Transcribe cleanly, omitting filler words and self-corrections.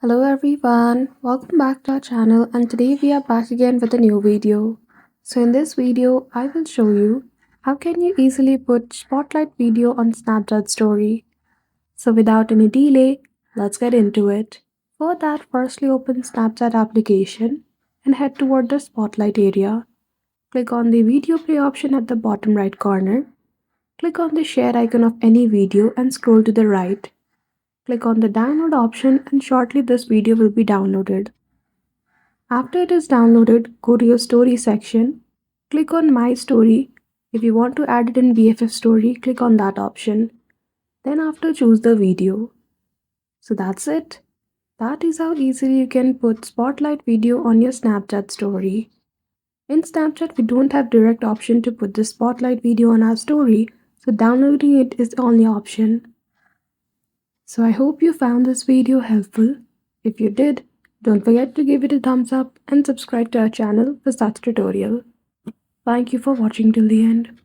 Hello everyone, welcome back to our channel and today we are back again with a new video. So in this video, I will show you how can you easily put spotlight video on Snapchat story. So without any delay, let's get into it. For that, firstly open Snapchat application and head toward the spotlight area. Click on the video play option at the bottom right corner. Click on the share icon of any video and scroll to the right. Click on the download option and shortly this video will be downloaded. After it is downloaded, go to your story section, click on my story. If you want to add it in BFF story, click on that option. Then after choose the video. So that's it. That is how easily you can put spotlight video on your Snapchat story. In Snapchat, we don't have direct option to put the spotlight video on our story, so downloading it is the only option. So I hope you found this video helpful. If you did, don't forget to give it a thumbs up and subscribe to our channel for such tutorial. Thank you for watching till the end.